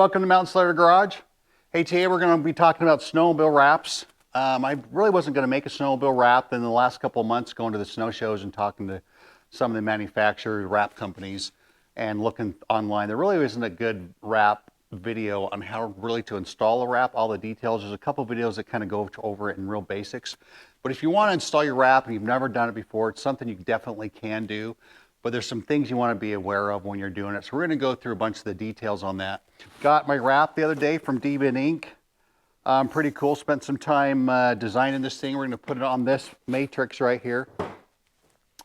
welcome to Mountain Slider Garage. Hey, today we're going to be talking about snowmobile wraps. I really wasn't going to make a snowmobile wrap in the last couple of months, going to the snow shows and talking to some of the manufacturers, wrap companies, and looking online. There really isn't a good wrap video on how really to install a wrap, all the details. There's a couple videos that kind of go over it in real basics. But if you want to install your wrap and you've never done it before, it's something you definitely can do. But there's some things you want to be aware of when you're doing it. So we're going to go through a bunch of the details on that. Got my wrap the other day from Deviant Ink. Pretty cool. Spent some time designing this thing. We're going to put it on this matrix right here.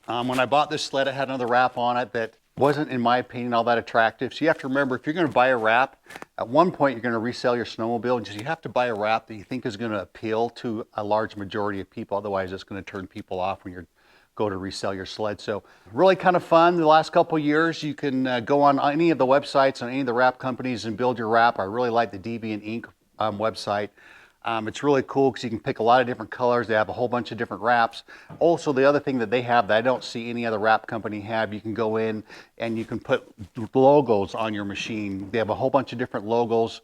When I bought this sled, it had another wrap on it that wasn't, in my opinion, all that attractive. So you have to remember, if you're going to buy a wrap, at one point you're going to resell your snowmobile, and just you have to buy a wrap that you think is going to appeal to a large majority of people. Otherwise, it's going to turn people off when you're go to resell your sled. So really kind of fun. The last couple of years, you can go on any of the websites on any of the wrap companies and build your wrap. I really like the Deviant Ink website. It's really cool because you can pick a lot of different colors. They have a whole bunch of different wraps. Also, the other thing that they have that I don't see any other wrap company have, you can go in and you can put logos on your machine. They have a whole bunch of different logos,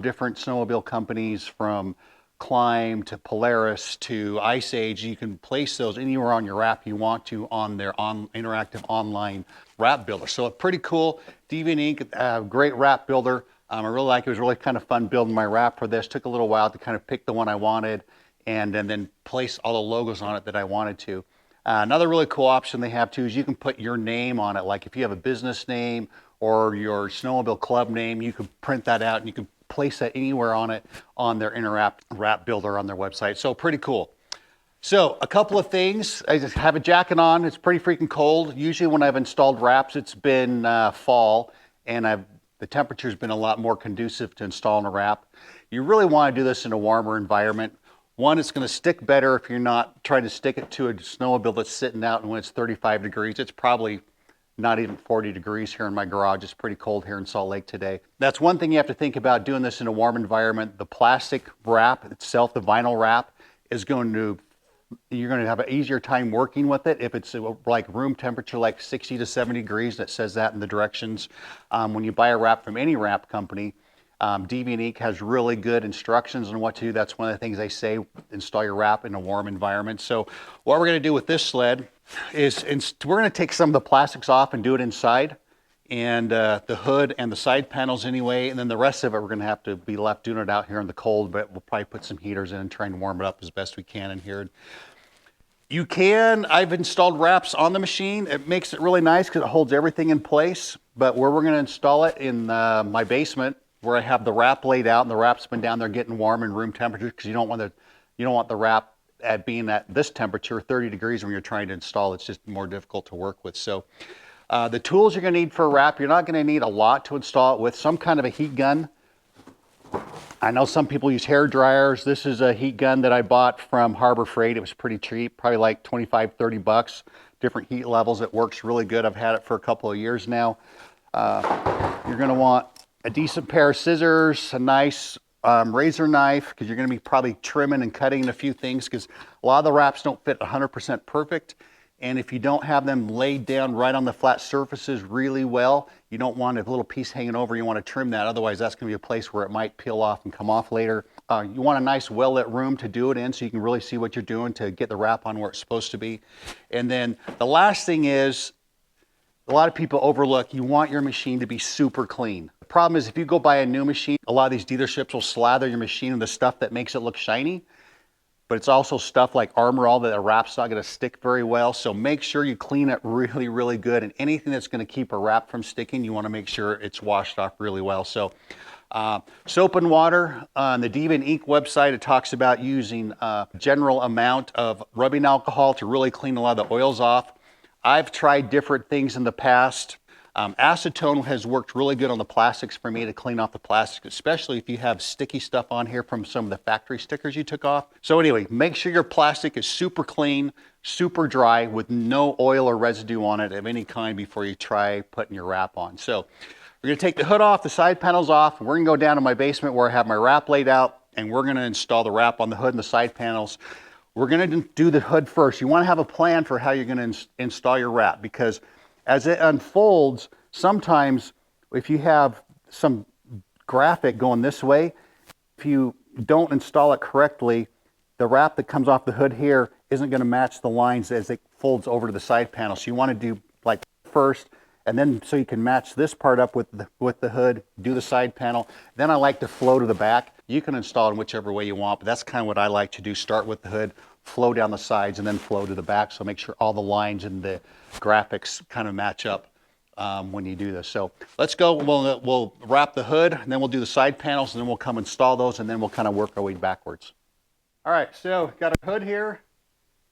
different snowmobile companies from Climb to Polaris to Ice Age. You can place those anywhere on your wrap you want to on their interactive online wrap builder. So pretty cool. Deviant Ink, great wrap builder. I really like it. It was really kind of fun building my wrap for this. Took a little while to kind of pick the one I wanted and then place all the logos on it that I wanted to. Another really cool option they have too is you can put your name on it. Like if you have a business name or your snowmobile club name, you can print that out and you can place that anywhere on it on their interactive wrap builder on their website. So pretty cool. So a couple of things. I just have a jacket on. It's pretty freaking cold. Usually when I've installed wraps, it's been fall and the temperature's been a lot more conducive to installing a wrap. You really want to do this in a warmer environment. One, it's going to stick better if you're not trying to stick it to a snowmobile that's sitting out and when it's 35 degrees. It's probably not even 40 degrees here in my garage. It's pretty cold here in Salt Lake today. That's one thing you have to think about doing this in a warm environment. The plastic wrap itself, the vinyl wrap, is you're going to have an easier time working with it if it's like room temperature, like 60 to 70 degrees. That says that in the directions. When you buy a wrap from any wrap company, Deviant Ink has really good instructions on what to do. That's one of the things they say, install your wrap in a warm environment. So what we're going to do with this sled is we're going to take some of the plastics off and do it inside, and the hood and the side panels anyway, and then the rest of it we're going to have to be left doing it out here in the cold, but we'll probably put some heaters in and try and warm it up as best we can in here. I've installed wraps on the machine. It makes it really nice because it holds everything in place, but where we're going to install it in my basement, where I have the wrap laid out, and the wrap's been down there getting warm in room temperature because you don't want the wrap at being at this temperature, 30 degrees when you're trying to install. It's just more difficult to work with. So the tools you're going to need for a wrap, you're not going to need a lot to install it with. Some kind of a heat gun. I know some people use hair dryers. This is a heat gun that I bought from Harbor Freight. It was pretty cheap, probably like 25, 30 bucks. Different heat levels. It works really good. I've had it for a couple of years now. You're going to want a decent pair of scissors, a nice razor knife, because you're going to be probably trimming and cutting a few things because a lot of the wraps don't fit 100% perfect. And if you don't have them laid down right on the flat surfaces really well, you don't want a little piece hanging over. You want to trim that. Otherwise, that's going to be a place where it might peel off and come off later. You want a nice well-lit room to do it in so you can really see what you're doing to get the wrap on where it's supposed to be. And then the last thing is, a lot of people overlook, you want your machine to be super clean. The problem is if you go buy a new machine, a lot of these dealerships will slather your machine with the stuff that makes it look shiny. But it's also stuff like Armor All that a wrap's not going to stick very well. So make sure you clean it really, really good. And anything that's going to keep a wrap from sticking, you want to make sure it's washed off really well. So soap and water. On the Deviant Ink website, it talks about using a general amount of rubbing alcohol to really clean a lot of the oils off. I've tried different things in the past. Acetone has worked really good on the plastics for me to clean off the plastic, especially if you have sticky stuff on here from some of the factory stickers you took off. So anyway, make sure your plastic is super clean, super dry, with no oil or residue on it of any kind before you try putting your wrap on. So we're going to take the hood off, the side panels off. We're going to go down to my basement where I have my wrap laid out, and we're going to install the wrap on the hood and the side panels. We're going to do the hood first. You want to have a plan for how you're going to install your wrap, because as it unfolds, sometimes if you have some graphic going this way, if you don't install it correctly, the wrap that comes off the hood here isn't going to match the lines as it folds over to the side panel. So you want to do like first, and then so you can match this part up with the hood, do the side panel. Then I like to flow to the back. You can install it in whichever way you want, but that's kind of what I like to do. Start with the hood, flow down the sides, and then flow to the back. So make sure all the lines and the graphics kind of match up when you do this. So let's go. We'll wrap the hood, and then we'll do the side panels, and then we'll come install those, and then we'll kind of work our way backwards. All right, so got our hood here,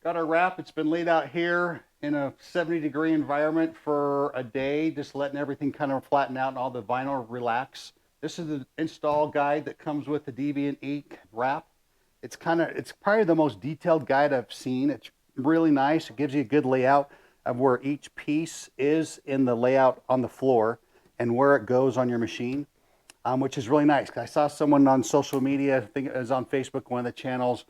got our wrap. It's been laid out here in a 70-degree environment for a day, just letting everything kind of flatten out and all the vinyl relax. This is the install guide that comes with the Deviant Ink wrap. It's probably the most detailed guide I've seen. It's really nice. It gives you a good layout of where each piece is in the layout on the floor and where it goes on your machine. Which is really nice. I saw someone on social media, I think it was on Facebook, one of the channels,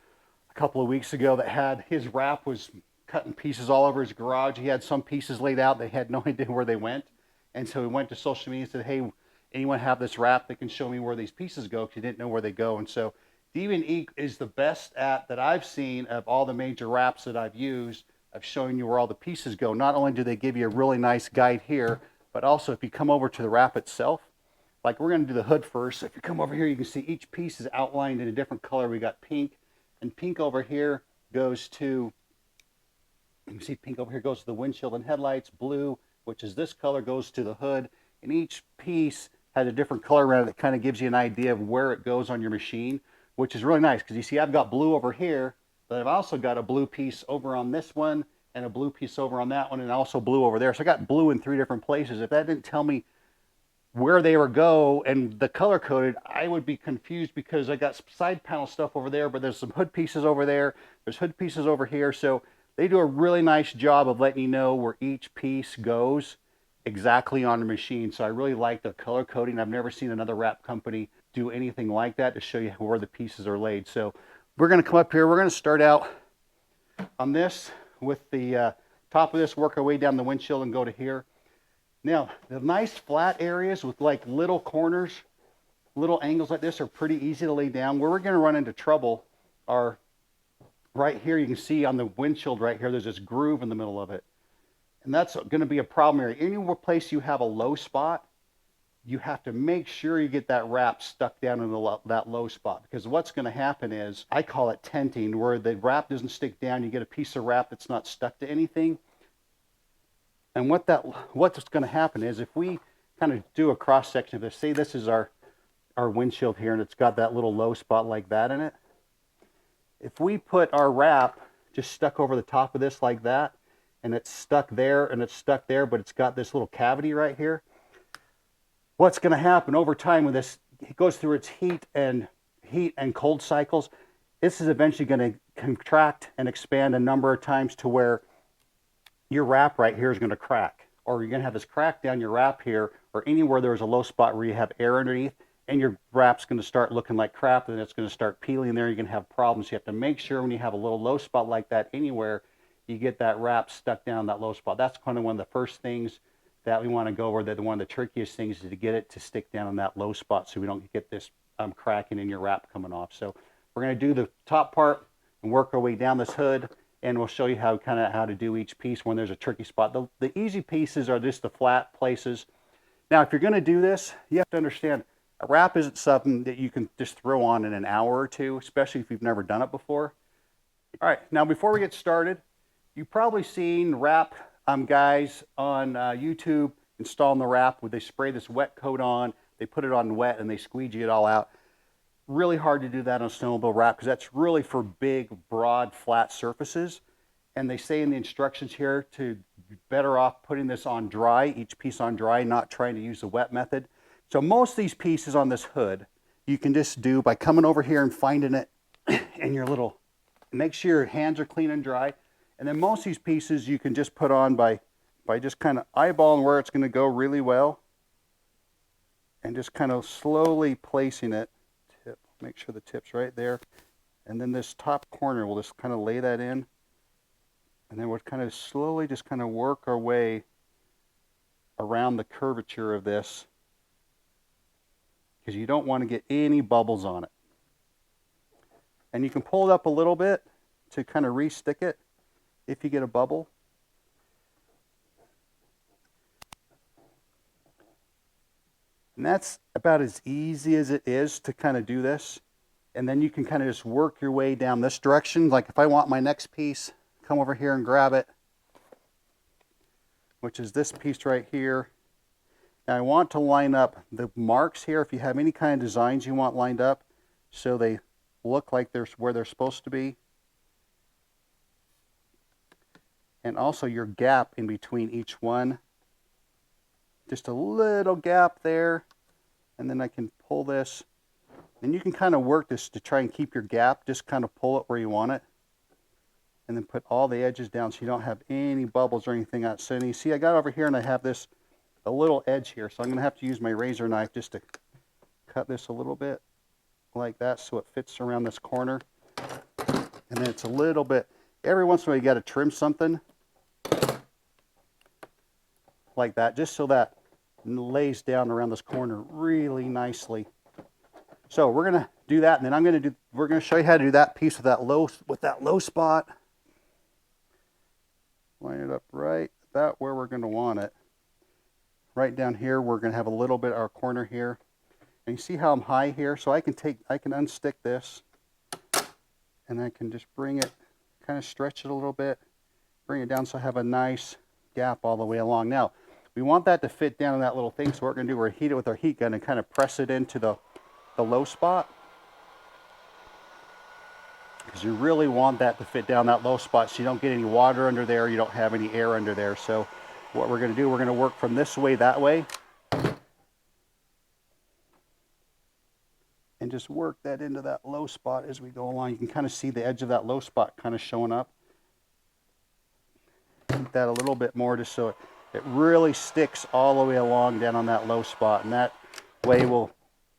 a couple of weeks ago, that had his wrap was cutting pieces all over his garage. He had some pieces laid out. They had no idea where they went. And so he went to social media and said, hey, anyone have this wrap that can show me where these pieces go? Because he didn't know where they go. And so Deviant Ink is the best at that I've seen of all the major wraps that I've used of showing you where all the pieces go. Not only do they give you a really nice guide here, but also if you come over to the wrap itself, like we're going to do the hood first. If you come over here, you can see each piece is outlined in a different color. We got pink, and pink over here goes to, you can see pink over here goes to the windshield and headlights. Blue, which is this color, goes to the hood. And each piece has a different color around it that kind of gives you an idea of where it goes on your machine, which is really nice because you see I've got blue over here, but I've also got a blue piece over on this one and a blue piece over on that one, and also blue over there. So I got blue in 3 different places. If that didn't tell me where they were go and the color coded, I would be confused because I got side panel stuff over there, but there's some hood pieces over there. There's hood pieces over here. So they do a really nice job of letting you know where each piece goes exactly on the machine. So I really like the color coding. I've never seen another wrap company do anything like that to show you where the pieces are laid. So we're going to come up here. We're going to start out on this with the top of this, work our way down the windshield and go to here. Now, the nice flat areas with like little corners, little angles like this are pretty easy to lay down. Where we're going to run into trouble are right here. You can see on the windshield right here, there's this groove in the middle of it. And that's going to be a problem area. Any place you have a low spot, you have to make sure you get that wrap stuck down in that low spot. Because what's going to happen is, I call it tenting, where the wrap doesn't stick down. You get a piece of wrap that's not stuck to anything. And what's going to happen is if we kind of do a cross section of this, say this is our windshield here and it's got that little low spot like that in it. If we put our wrap just stuck over the top of this like that, and it's stuck there and it's stuck there, but it's got this little cavity right here, what's going to happen over time when this goes through its heat and cold cycles, this is eventually going to contract and expand a number of times to where your wrap right here is going to crack, or you're going to have this crack down your wrap here, or anywhere there's a low spot where you have air underneath, and your wrap's going to start looking like crap, and it's going to start peeling there. You're going to have problems. You have to make sure when you have a little low spot like that anywhere, you get that wrap stuck down that low spot. That's kind of one of the first things that we want to go over. That one of the trickiest things is to get it to stick down in that low spot so we don't get this cracking in your wrap coming off. So we're going to do the top part and work our way down this hood. And we'll show you how to do each piece when there's a tricky spot. The easy pieces are just the flat places. Now, if you're going to do this, you have to understand a wrap isn't something that you can just throw on in an hour or two, especially if you've never done it before. All right, now before we get started, you've probably seen wrap guys on YouTube installing the wrap where they spray this wet coat on, they put it on wet, and they squeegee it all out. Really hard to do that on a snowmobile wrap because that's really for big, broad, flat surfaces. And they say in the instructions here to be better off putting this on dry, each piece on dry, not trying to use the wet method. So most of these pieces on this hood, you can just do by coming over here and finding it in your little, make sure your hands are clean and dry. And then most of these pieces you can just put on by just kind of eyeballing where it's going to go really well. And just kind of slowly placing it. Make sure the tip's right there. And then this top corner, we'll just kind of lay that in. And then we'll kind of slowly just kind of work our way around the curvature of this. because you don't want to get any bubbles on it. And you can pull it up a little bit to kind of re-stick it if you get a bubble. And that's about as easy as it is to kind of do this. And then you can kind of just work your way down this direction. Like if I want my next piece, come over here and grab it, which is this piece right here. Now I want to line up the marks here, if you have any kind of designs you want lined up, so they look like they're where they're supposed to be. And also your gap in between each one. Just a little gap there, and then I can pull this. And you can kind of work this to try and keep your gap, just kind of pull it where you want it. And then put all the edges down so you don't have any bubbles or anything out. So you see I got over here and I have this, a little edge here. So I'm going to have to use my razor knife just to cut this a little bit like that so it fits around this corner. And then it's a little bit, every once in a while you got to trim something like that, just so that lays down around this corner really nicely. So we're gonna do that, and then we're gonna show you how to do that piece with that low spot. Line it up right about where we're gonna want it. Right down here, we're gonna have a little bit of our corner here. And you see how I'm high here? So I can unstick this, and I can just bring it, kind of stretch it a little bit, bring it down so I have a nice gap all the way along. Now, we want that to fit down in that little thing, so what we're going to do, we're going to heat it with our heat gun and kind of press it into the low spot. Because you really want that to fit down that low spot so you don't get any water under there, you don't have any air under there. So what we're going to do, we're going to work from this way, that way. And just work that into that low spot as we go along. You can kind of see the edge of that low spot kind of showing up. Heat that a little bit more just so it really sticks all the way along down on that low spot, and that way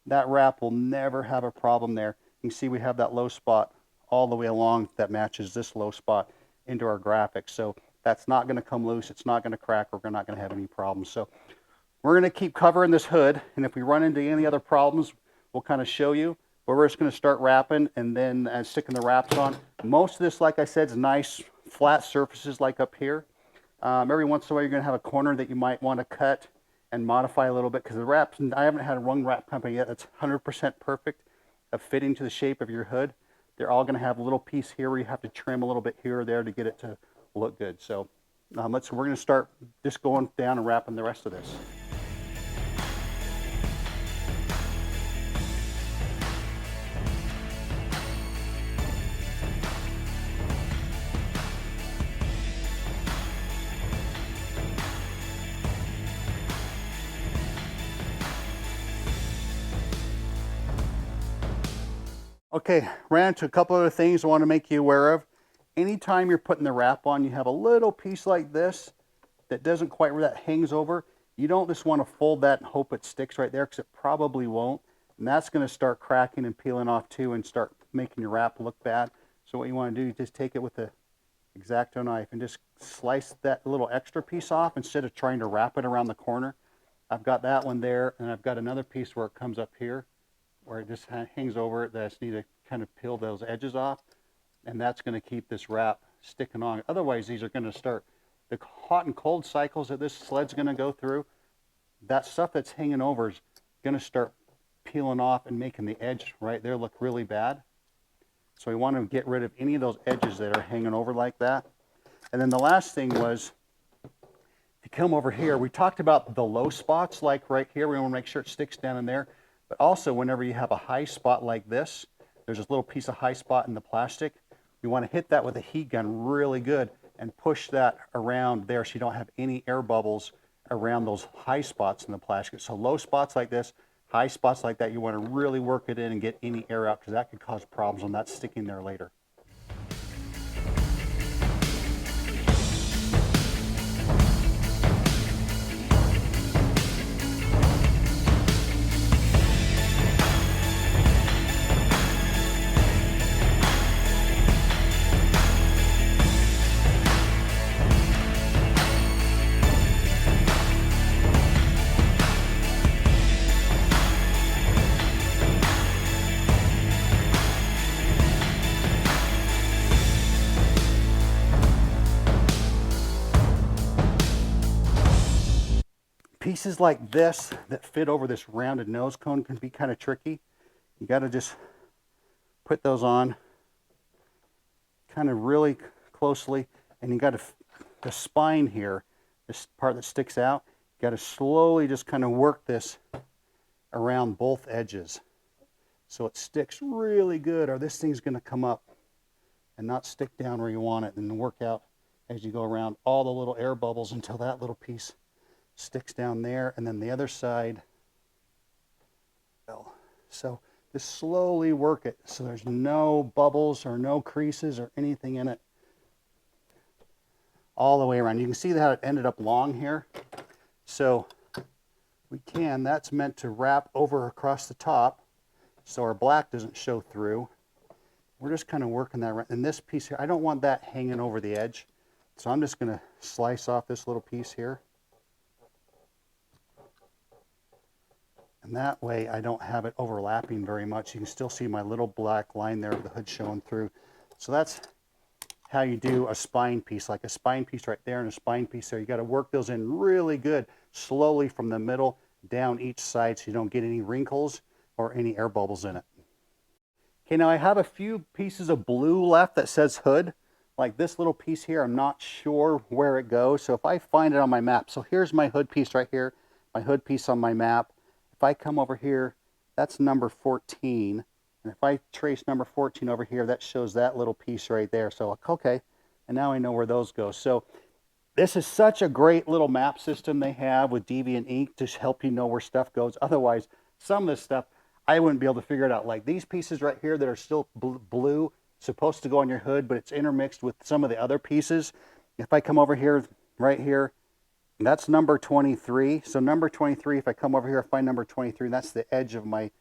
that wrap will never have a problem there. You can see we have that low spot all the way along that matches this low spot into our graphics. So that's not going to come loose, it's not going to crack, we're not going to have any problems. So we're going to keep covering this hood, and if we run into any other problems, we'll kind of show you. But we're just going to start wrapping and then sticking the wraps on. Most of this, like I said, is nice flat surfaces like up here. Every once in a while you're going to have a corner that you might want to cut and modify a little bit, because the wraps, I haven't had one wrap company yet that's 100% perfect of fitting to the shape of your hood. They're all going to have a little piece here where you have to trim a little bit here or there to get it to look good. So we're going to start just going down and wrapping the rest of this. Okay, ran into a couple other things I want to make you aware of. Anytime you're putting the wrap on, you have a little piece like this that doesn't quite where that hangs over. You don't just want to fold that and hope it sticks right there, because it probably won't. And that's going to start cracking and peeling off too and start making your wrap look bad. So what you want to do is just take it with the X-Acto knife and just slice that little extra piece off instead of trying to wrap it around the corner. I've got that one there, and I've got another piece where it comes up here, where it just hangs over it, that I just need to kind of peel those edges off, and that's going to keep this wrap sticking on. Otherwise, these are going to start, the hot and cold cycles that this sled's going to go through, that stuff that's hanging over is going to start peeling off and making the edge right there look really bad. So we want to get rid of any of those edges that are hanging over like that. And then the last thing was, if you come over here, we talked about the low spots, like right here, we want to make sure it sticks down in there. But also, whenever you have a high spot like this, there's this little piece of high spot in the plastic. You want to hit that with a heat gun really good and push that around there so you don't have any air bubbles around those high spots in the plastic. So low spots like this, high spots like that, you want to really work it in and get any air out, because that could cause problems on that sticking there later. Pieces like this that fit over this rounded nose cone can be kind of tricky. You got to just put those on kind of really closely, and you got to, the spine here, this part that sticks out, you got to slowly just kind of work this around both edges so it sticks really good, or this thing's going to come up and not stick down where you want it, and work out as you go around all the little air bubbles until that little piece sticks down there, and then the other side. So just slowly work it so there's no bubbles or no creases or anything in it all the way around. You can see that it ended up long here. So that's meant to wrap over across the top so our black doesn't show through. We're just kind of working that around. And this piece here, I don't want that hanging over the edge. So I'm just going to slice off this little piece here. And that way I don't have it overlapping very much. You can still see my little black line there of the hood showing through. So that's how you do a spine piece, like a spine piece right there and a spine piece there. You got to work those in really good, slowly from the middle down each side so you don't get any wrinkles or any air bubbles in it. Okay, now I have a few pieces of blue left that says hood. Like this little piece here, I'm not sure where it goes. So if I find it on my map, so here's my hood piece right here, my hood piece on my map. If I come over here, that's number 14. And if I trace number 14 over here, that shows that little piece right there. So, okay, and now I know where those go. So this is such a great little map system they have with Deviant Ink to help you know where stuff goes. Otherwise, some of this stuff, I wouldn't be able to figure it out. Like these pieces right here that are still blue, supposed to go on your hood, but it's intermixed with some of the other pieces. If I come over here, right here, that's number 23. So number 23, if I come over here, I find number 23, that's the edge of my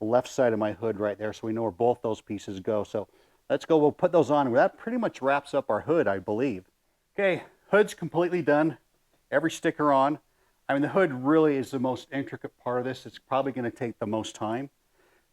left side of my hood right there. So we know where both those pieces go. So let's go, we'll put those on. That pretty much wraps up our hood, I believe. Okay, hood's completely done. Every sticker on. I mean, the hood really is the most intricate part of this. It's probably going to take the most time.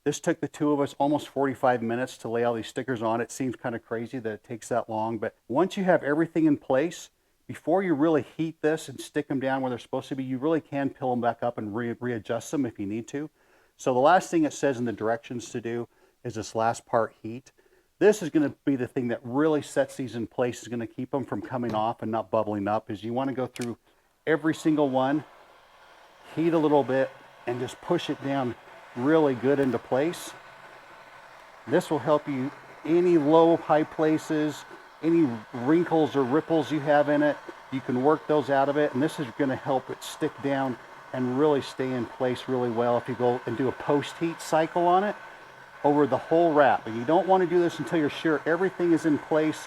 This took the two of us almost 45 minutes to lay all these stickers on. It seems kind of crazy that it takes that long, but once you have everything in place, before you really heat this and stick them down where they're supposed to be, you really can peel them back up and readjust them if you need to. So the last thing it says in the directions to do is this last part, heat. This is going to be the thing that really sets these in place, is going to keep them from coming off and not bubbling up, is you want to go through every single one, heat a little bit, and just push it down really good into place. This will help you any low, high places, any wrinkles or ripples you have in it, you can work those out of it, and this is going to help it stick down and really stay in place really well if you go and do a post-heat cycle on it over the whole wrap. And you don't want to do this until you're sure everything is in place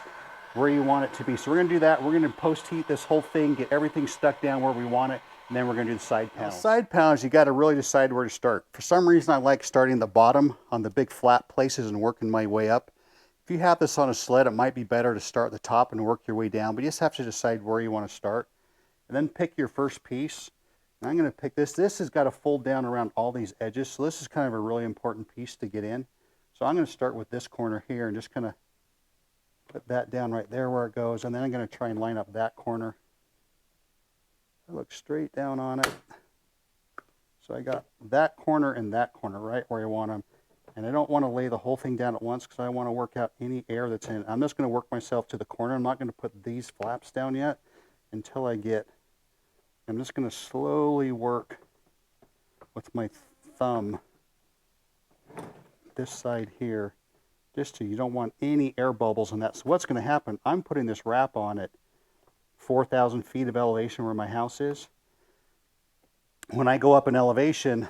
where you want it to be. So we're going to do that. We're going to post-heat this whole thing, get everything stuck down where we want it, and then we're going to do the side panels. Now, side panels, you got to really decide where to start. For some reason, I like starting the bottom on the big flat places and working my way up. If you have this on a sled, it might be better to start at the top and work your way down, but you just have to decide where you want to start. And then pick your first piece. And I'm going to pick this. This has got to fold down around all these edges, so this is kind of a really important piece to get in. So I'm going to start with this corner here and just kind of put that down right there where it goes, and then I'm going to try and line up that corner. I look straight down on it. So I got that corner and that corner right where I want them. And I don't want to lay the whole thing down at once because I want to work out any air that's in it. I'm just going to work myself to the corner. I'm not going to put these flaps down yet until I'm just going to slowly work with my thumb this side here, just so you don't want any air bubbles in that. So what's going to happen, I'm putting this wrap on at 4,000 feet of elevation where my house is. When I go up in elevation,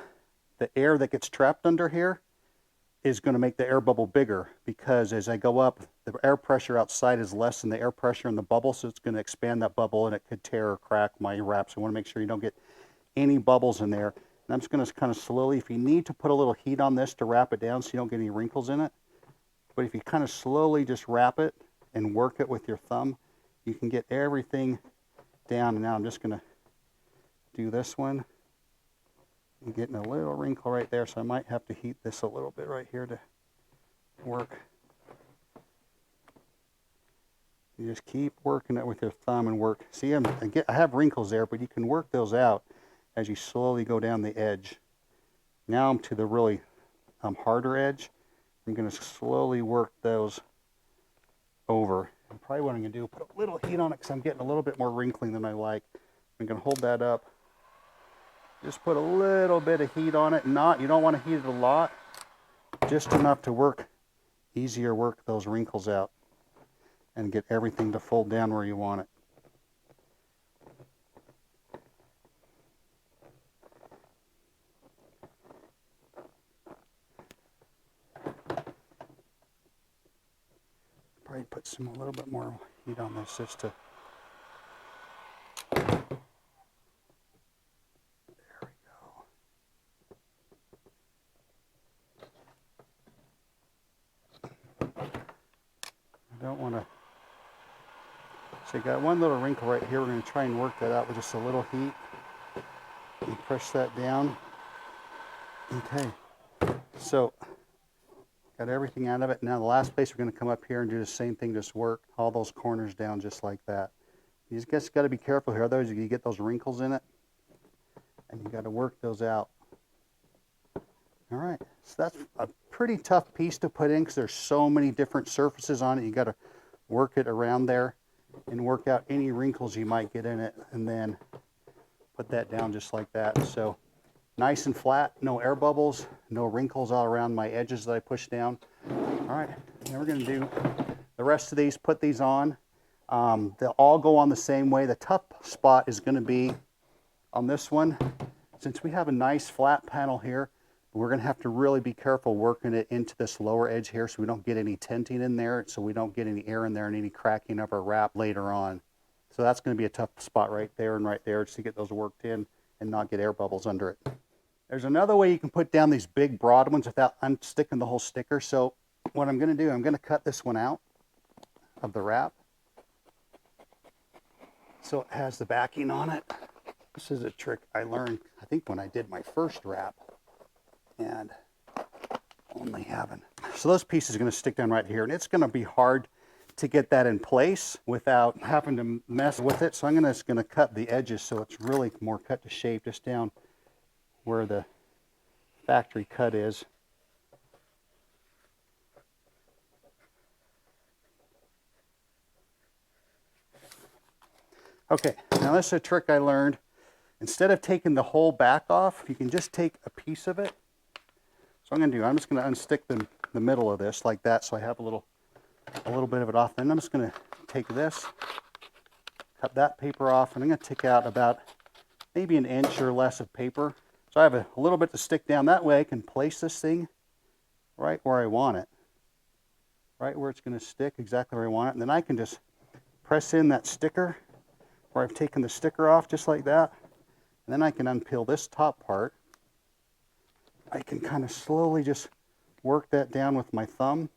the air that gets trapped under here is going to make the air bubble bigger, because as I go up, the air pressure outside is less than the air pressure in the bubble, so it's going to expand that bubble and it could tear or crack my wrap. So I want to make sure you don't get any bubbles in there. And I'm just going to kind of slowly, if you need to put a little heat on this to wrap it down so you don't get any wrinkles in it, but if you kind of slowly just wrap it and work it with your thumb, you can get everything down. And now I'm just going to do this one. I'm getting a little wrinkle right there, so I might have to heat this a little bit right here to work. You just keep working it with your thumb and work. See, I have wrinkles there, but you can work those out as you slowly go down the edge. Now I'm to the really harder edge. I'm going to slowly work those over. And probably what I'm going to do is put a little heat on it because I'm getting a little bit more wrinkling than I like. I'm going to hold that up. Just put a little bit of heat on it. You don't want to heat it a lot. Just enough to work those wrinkles out and get everything to fold down where you want it. Probably put a little bit more heat on this just to. There we go. I don't want to. So you got one little wrinkle right here. We're going to try and work that out with just a little heat. And press that down. Okay. So got everything out of it. Now the last place we're going to come up here and do the same thing, just work all those corners down just like that. You just got to be careful here, otherwise you get those wrinkles in it, and you got to work those out. All right, so that's a pretty tough piece to put in because there's so many different surfaces on it. You got to work it around there and work out any wrinkles you might get in it, and then put that down just like that. So nice and flat, no air bubbles, no wrinkles all around my edges that I push down. All right, now we're going to do the rest of these, put these on. They'll all go on the same way. The tough spot is going to be on this one. Since we have a nice flat panel here, we're going to have to really be careful working it into this lower edge here so we don't get any tenting in there, so we don't get any air in there and any cracking of our wrap later on. So that's going to be a tough spot right there and right there just to get those worked in and not get air bubbles under it. There's another way you can put down these big broad ones without unsticking the whole sticker. So what I'm going to do, I'm going to cut this one out of the wrap so it has the backing on it. This is a trick I learned, I think, when I did my first wrap, and only having. So those pieces are going to stick down right here, and it's going to be hard to get that in place without having to mess with it. So I'm just going to cut the edges so it's really more cut to shape, just down where the factory cut is. Okay, now this is a trick I learned. Instead of taking the whole back off, you can just take a piece of it. So I'm just going to unstick the middle of this like that, so I have a little bit of it off. Then I'm just going to take this, cut that paper off, and I'm going to take out about maybe an inch or less of paper. So I have a little bit to stick down. That way I can place this thing right where I want it. Right where it's going to stick, exactly where I want it. And then I can just press in that sticker where I've taken the sticker off, just like that. And then I can unpeel this top part. I can kind of slowly just work that down with my thumb.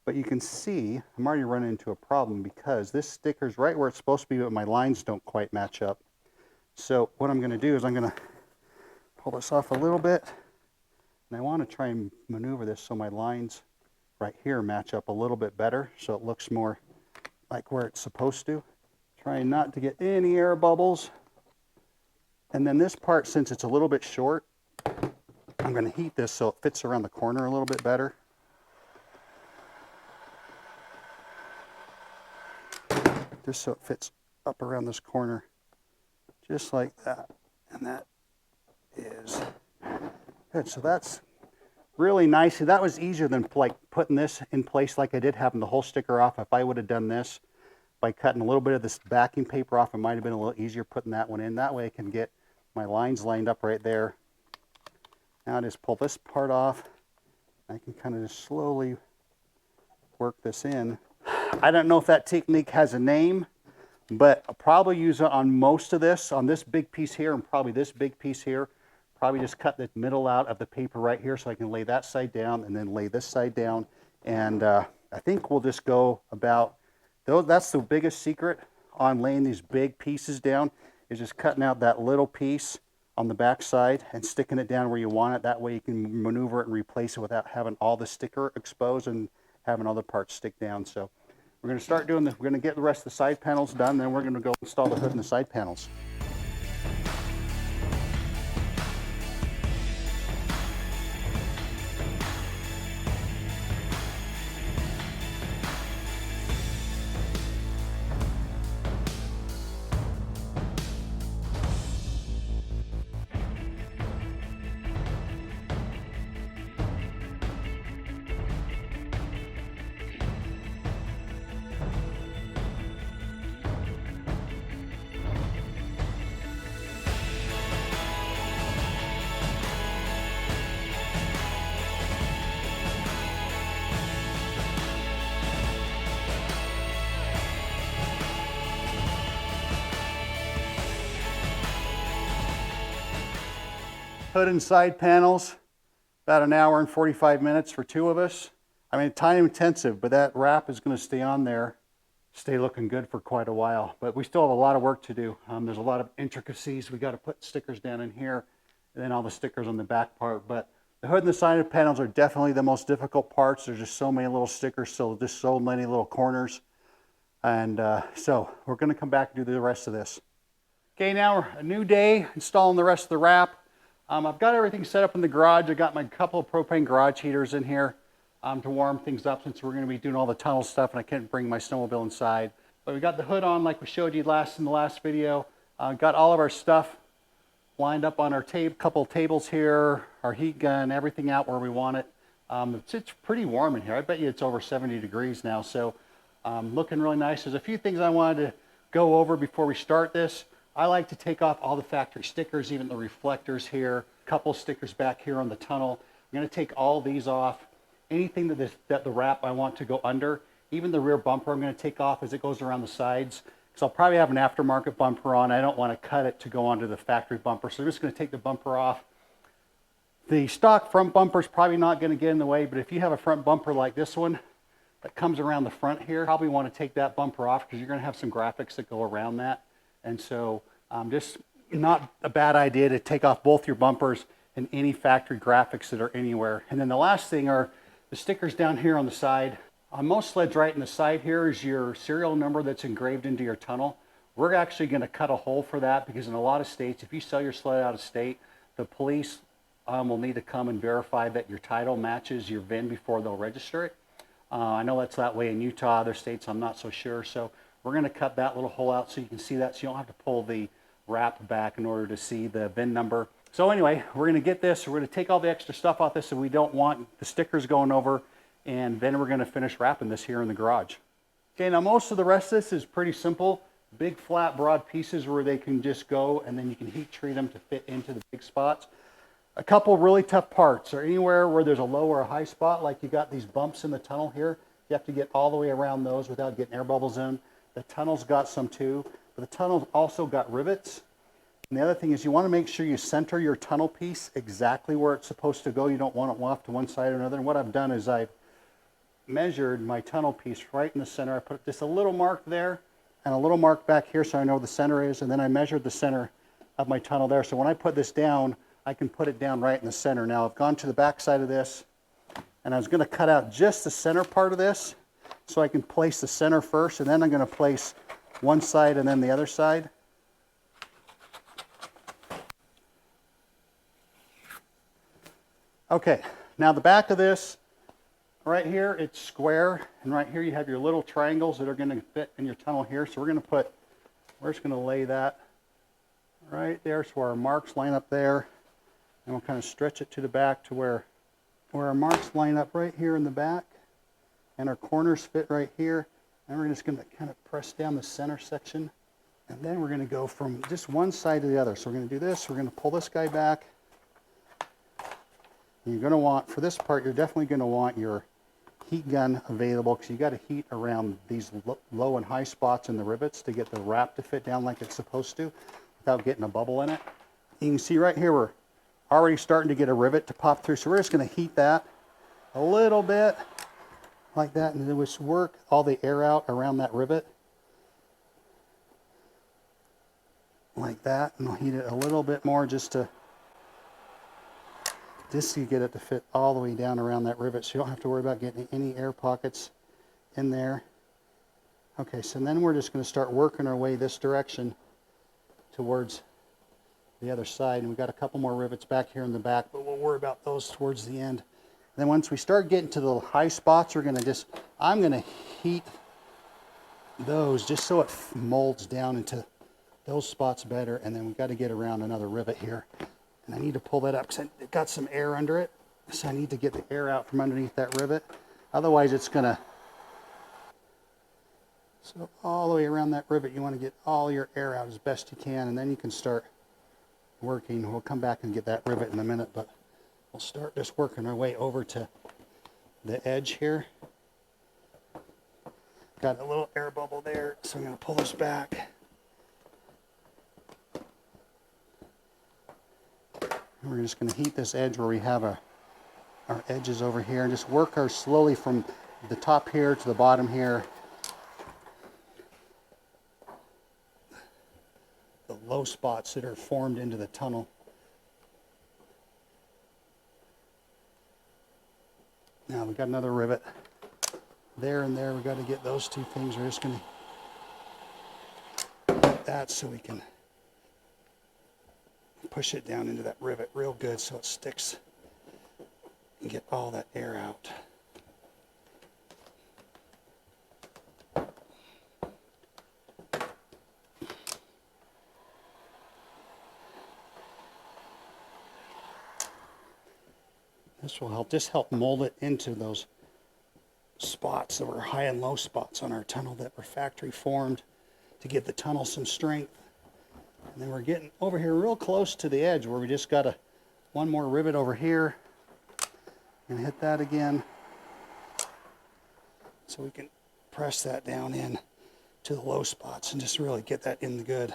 But you can see I'm already running into a problem because this sticker's right where it's supposed to be, but my lines don't quite match up. So what I'm going to do is I'm going to pull this off a little bit. And I want to try and maneuver this so my lines right here match up a little bit better, so it looks more like where it's supposed to. Trying not to get any air bubbles. And then this part, since it's a little bit short, I'm going to heat this so it fits around the corner a little bit better. Just so it fits up around this corner, just like that. And that is good. So that's really nice. That was easier than like putting this in place like I did, having the whole sticker off. If I would have done this by cutting a little bit of this backing paper off, it might have been a little easier putting that one in. That way I can get my lines lined up right there. Now I just pull this part off. I can kind of just slowly work this in. I don't know if that technique has a name, but I'll probably use it on most of this, on this big piece here and probably this big piece here. Probably just cut the middle out of the paper right here so I can lay that side down and then lay this side down. And I think we'll just go about, that's the biggest secret on laying these big pieces down, is just cutting out that little piece on the back side and sticking it down where you want it. That way you can maneuver it and replace it without having all the sticker exposed and having other parts stick down. So we're going to start doing this. We're going to get the rest of the side panels done, then we're going to go install the hood and the side panels. hood and side panels, about an hour and 45 minutes for 2 of us. I mean, time intensive, but that wrap is going to stay on there, stay looking good for quite a while. But we still have a lot of work to do. There's a lot of intricacies. We got to put stickers down in here, and then all the stickers on the back part. But the hood and the side panels are definitely the most difficult parts. There's just so many little stickers, just so many little corners. And so we're going to come back and do the rest of this. Okay, now a new day, installing the rest of the wrap. I've got everything set up in the garage. I got my couple of propane garage heaters in here to warm things up, since we're going to be doing all the tunnel stuff and I couldn't bring my snowmobile inside. But we got the hood on like we showed you in the last video. Got all of our stuff lined up on our couple of tables here, our heat gun, everything out where we want it. It's pretty warm in here. I bet you it's over 70 degrees now, so looking really nice. There's a few things I wanted to go over before we start this. I like to take off all the factory stickers, even the reflectors here, a couple stickers back here on the tunnel. I'm going to take all these off. Anything that the wrap I want to go under, even the rear bumper I'm going to take off as it goes around the sides. So I'll probably have an aftermarket bumper on. I don't want to cut it to go onto the factory bumper, so I'm just going to take the bumper off. The stock front bumper is probably not going to get in the way, but if you have a front bumper like this one that comes around the front here, probably want to take that bumper off because you're going to have some graphics that go around that. And so just not a bad idea to take off both your bumpers and any factory graphics that are anywhere. And then the last thing are the stickers down here on the side. On most sleds, right in the side here is your serial number that's engraved into your tunnel. We're actually going to cut a hole for that because in a lot of states, if you sell your sled out of state, the police will need to come and verify that your title matches your VIN before they'll register it. I know that's that way in Utah. Other states, I'm not so sure. So we're going to cut that little hole out so you can see that, so you don't have to pull the wrap back in order to see the VIN number. So anyway, we're going to get this. We're going to take all the extra stuff off this so we don't want the stickers going over, and then we're going to finish wrapping this here in the garage. Okay, now most of the rest of this is pretty simple. Big flat broad pieces where they can just go, and then you can heat treat them to fit into the big spots. A couple really tough parts are anywhere where there's a low or a high spot, like you got these bumps in the tunnel here. You have to get all the way around those without getting air bubbles in. The tunnel's got some too, but the tunnel's also got rivets. And the other thing is you want to make sure you center your tunnel piece exactly where it's supposed to go. You don't want it off to one side or another. And what I've done is I've measured my tunnel piece right in the center. I put just a little mark there and a little mark back here so I know where the center is. And then I measured the center of my tunnel there. So when I put this down, I can put it down right in the center. Now I've gone to the back side of this, and I was going to cut out just the center part of this so I can place the center first, and then I'm going to place one side and then the other side. Okay, now the back of this, right here, it's square, and right here you have your little triangles that are going to fit in your tunnel here. So we're just going to lay that right there so our marks line up there, and we'll kind of stretch it to the back to where our marks line up right here in the back, and our corners fit right here. And we're just going to kind of press down the center section, and then we're going to go from just one side to the other. So we're going to do this. We're going to pull this guy back. And you're going to want, for this part, you're definitely going to want your heat gun available, because you got to heat around these low and high spots in the rivets to get the wrap to fit down like it's supposed to without getting a bubble in it. You can see right here we're already starting to get a rivet to pop through, so we're just going to heat that a little bit like that, and then just work all the air out around that rivet like that, and we'll heat it a little bit more just to get it to fit all the way down around that rivet, so you don't have to worry about getting any air pockets in there. Okay, so then we're just going to start working our way this direction towards the other side, and we've got a couple more rivets back here in the back, but we'll worry about those towards the end. And then once we start getting to the high spots, I'm going to heat those just so it molds down into those spots better, and then we've got to get around another rivet here. And I need to pull that up because it got some air under it, so I need to get the air out from underneath that rivet. Otherwise it's going to, so all the way around that rivet you want to get all your air out as best you can, and then you can start working. We'll come back and get that rivet in a minute, but we'll start just working our way over to the edge here. Got a little air bubble there, so I'm going to pull this back. And we're just going to heat this edge where we have our edges over here, and just work our slowly from the top here to the bottom here. The low spots that are formed into the tunnel. Now we got another rivet there and there. We got to get those two things. We're just going to put that so we can push it down into that rivet real good so it sticks and get all that air out. This will help mold it into those spots that were high and low spots on our tunnel that were factory formed to give the tunnel some strength. And then we're getting over here real close to the edge where we just got one more rivet over here and hit that again so we can press that down in to the low spots and just really get that in the good.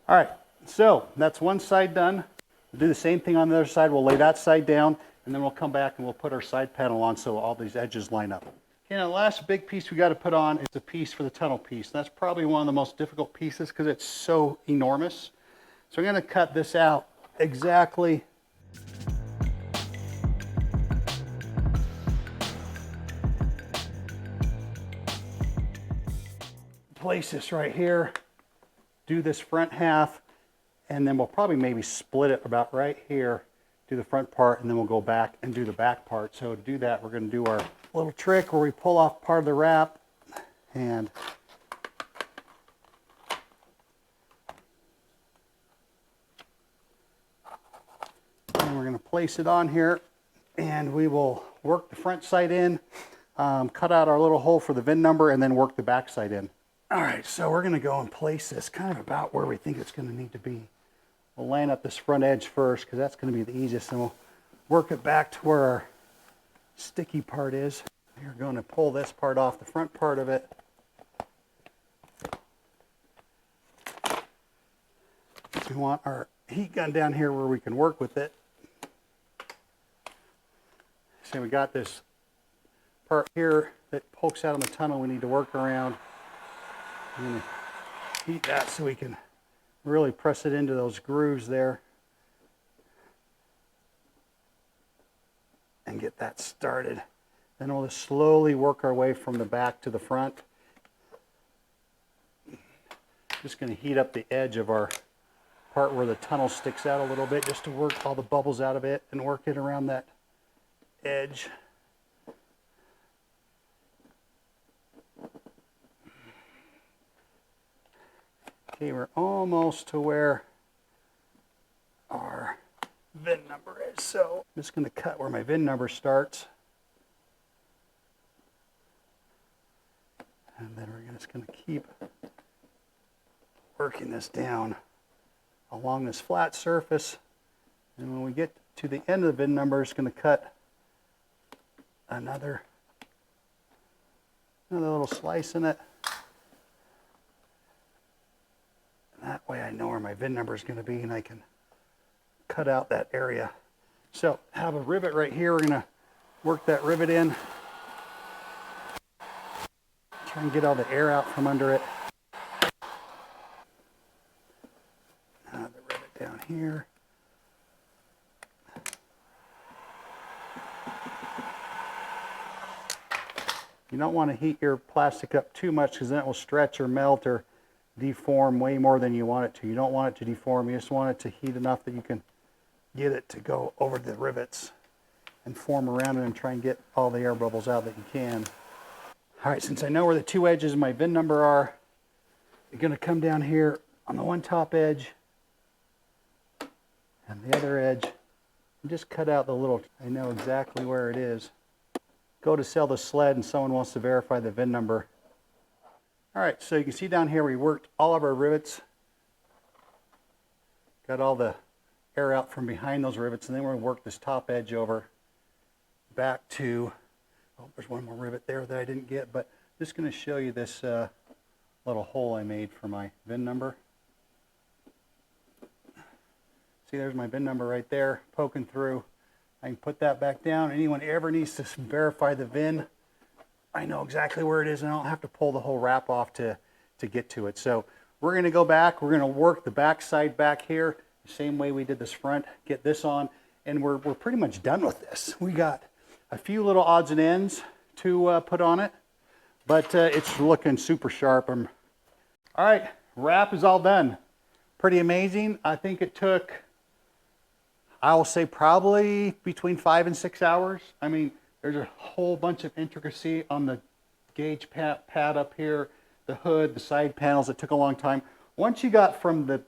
All right, so that's one side done. We'll do the same thing on the other side. We'll lay that side down, and then we'll come back and we'll put our side panel on so all these edges line up. Okay, now the last big piece we got to put on is a piece for the tunnel piece. That's probably one of the most difficult pieces because it's so enormous. So I'm going to cut this out exactly. Place this right here, do this front half, and then we'll probably maybe split it about right here, do the front part, and then we'll go back and do the back part. So to do that, we're going to do our little trick where we pull off part of the wrap, and we're going to place it on here, and we will work the front side in, cut out our little hole for the VIN number, and then work the back side in. All right, so we're going to go and place this kind of about where we think it's going to need to be. We'll line up this front edge first because that's going to be the easiest, and we'll work it back to where our sticky part is. We're going to pull this part off the front part of it. We want our heat gun down here where we can work with it. So we got this part here that pokes out of the tunnel we need to work around. I'm going to heat that so we can really press it into those grooves there and get that started. Then we'll just slowly work our way from the back to the front. Just going to heat up the edge of our part where the tunnel sticks out a little bit just to work all the bubbles out of it and work it around that edge. Okay, we're almost to where our VIN number is. So I'm just going to cut where my VIN number starts. And then we're just going to keep working this down along this flat surface. And when we get to the end of the VIN number, it's going to cut another little slice in it. That way I know where my VIN number is going to be and I can cut out that area. So I have a rivet right here. We're going to work that rivet in. Try and get all the air out from under it. The rivet down here. You don't want to heat your plastic up too much because then it will stretch or melt or deform way more than you want it to. You don't want it to deform. You just want it to heat enough that you can get it to go over the rivets and form around it and try and get all the air bubbles out that you can. All right, since I know where the two edges of my VIN number are, you're going to come down here on the one top edge and the other edge and just cut out the little, I know exactly where it is. Go to sell the sled and someone wants to verify the VIN number. All right, so you can see down here we worked all of our rivets. Got all the air out from behind those rivets, and then we're going to work this top edge over back to, oh, there's one more rivet there that I didn't get, but I'm just going to show you this little hole I made for my VIN number. See, there's my VIN number right there, poking through. I can put that back down. Anyone ever needs to verify the VIN, I know exactly where it is, and I don't have to pull the whole wrap off to get to it. So we're going to go back. We're going to work the back side back here the same way we did this front, get this on, and we're pretty much done with this. We got a few little odds and ends to put on it, but it's looking super sharp. All right, wrap is all done. Pretty amazing. I think it took, I will say, probably between 5 and 6 hours. I mean, there's a whole bunch of intricacy on the gauge pad up here, the hood, the side panels. It took a long time. Once you got from the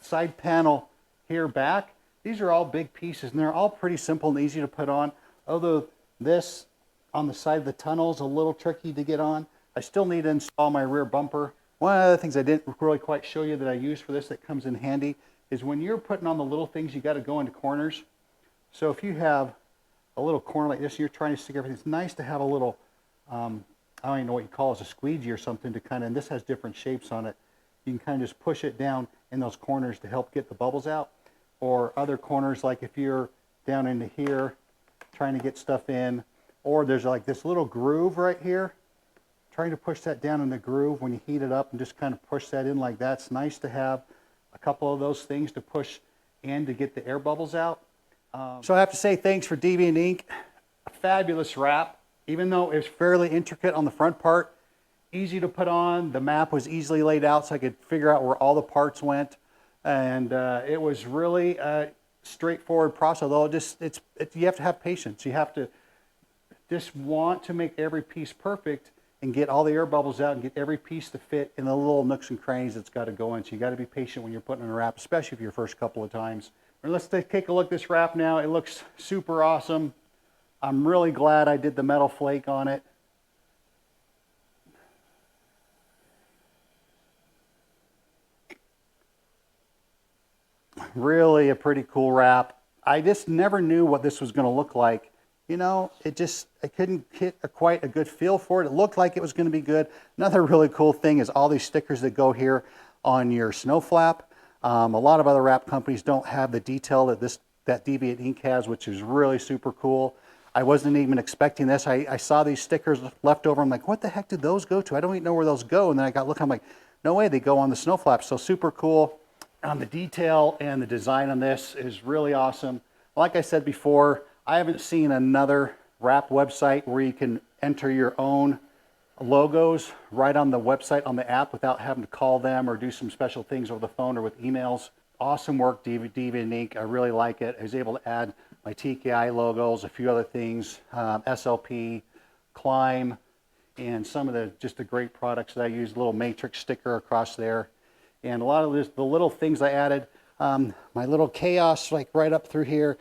side panel here back, these are all big pieces, and they're all pretty simple and easy to put on. Although this on the side of the tunnel is a little tricky to get on. I still need to install my rear bumper. One of the things I didn't really quite show you that I use for this that comes in handy is when you're putting on the little things, you got to go into corners. So if you have a little corner like this, you're trying to stick everything, it's nice to have a little, I don't even know what you call it, a squeegee or something to kind of, and this has different shapes on it. You can kind of just push it down in those corners to help get the bubbles out. Or other corners, like if you're down into here trying to get stuff in, or there's like this little groove right here, trying to push that down in the groove when you heat it up and just kind of push that in like that. It's nice to have a couple of those things to push in to get the air bubbles out. So I have to say thanks for Deviant Ink. A fabulous wrap, even though it's fairly intricate on the front part, easy to put on. The map was easily laid out so I could figure out where all the parts went. And it was really a straightforward process, although you have to have patience. You have to just want to make every piece perfect and get all the air bubbles out and get every piece to fit in the little nooks and crannies it's got to go in. So you got to be patient when you're putting in a wrap, especially for your first couple of times. And let's take a look at this wrap now. It looks super awesome. I'm really glad I did the metal flake on it. Really a pretty cool wrap. I just never knew what this was going to look like. You know, I couldn't get quite a good feel for it. It looked like it was going to be good. Another really cool thing is all these stickers that go here on your snow flap. A lot of other wrap companies don't have the detail that Deviant Ink has, which is really super cool. I wasn't even expecting this. I saw these stickers left over. I'm like, what the heck did those go to? I don't even know where those go. And then I got looking, I'm like, no way, they go on the snow flap. So super cool. The detail and the design on this is really awesome. Like I said before, I haven't seen another wrap website where you can enter your own logos right on the website, on the app, without having to call them or do some special things over the phone or with emails. Awesome work, Deviant Ink. I really like it. I was able to add my TKI logos, a few other things, SLP, Climb, and some of the great products that I use. A little matrix sticker across there. And a lot of the little things I added, my little Chaos like right up through here,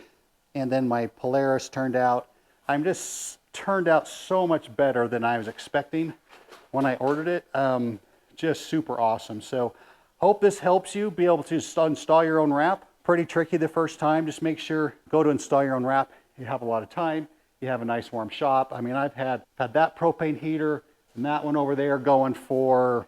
and then my Polaris turned out so much better than I was expecting when I ordered it. Just super awesome. So hope this helps you be able to install your own wrap. Pretty tricky the first time. Just make sure, go to install your own wrap. You have a lot of time. You have a nice warm shop. I mean, I've had that propane heater and that one over there going for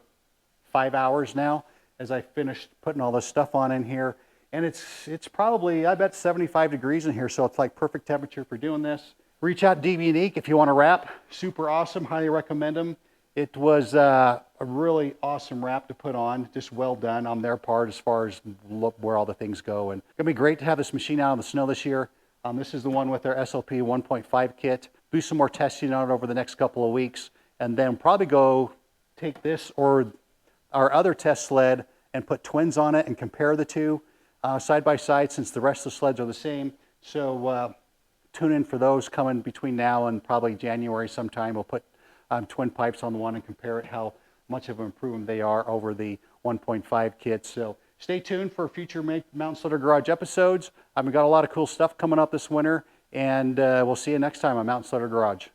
5 hours now, as I finished putting all this stuff on in here. And it's probably, I bet, 75 degrees in here, so it's like perfect temperature for doing this. Reach out to Deviant Ink if you want to wrap. Super awesome, highly recommend them. It was a really awesome wrap to put on, just well done on their part as far as where all the things go. And it's gonna be great to have this machine out in the snow this year. This is the one with their SLP 1.5 kit. Do some more testing on it over the next couple of weeks, and then probably go take this or our other test sled and put twins on it and compare the two side by side, since the rest of the sleds are the same. So tune in for those coming between now and probably January sometime. We'll put twin pipes on the one and compare it, how much of an improvement they are over the 1.5 kit. So stay tuned for future Mountain Sledder Garage episodes. We've got a lot of cool stuff coming up this winter, and we'll see you next time on Mountain Sledder Garage.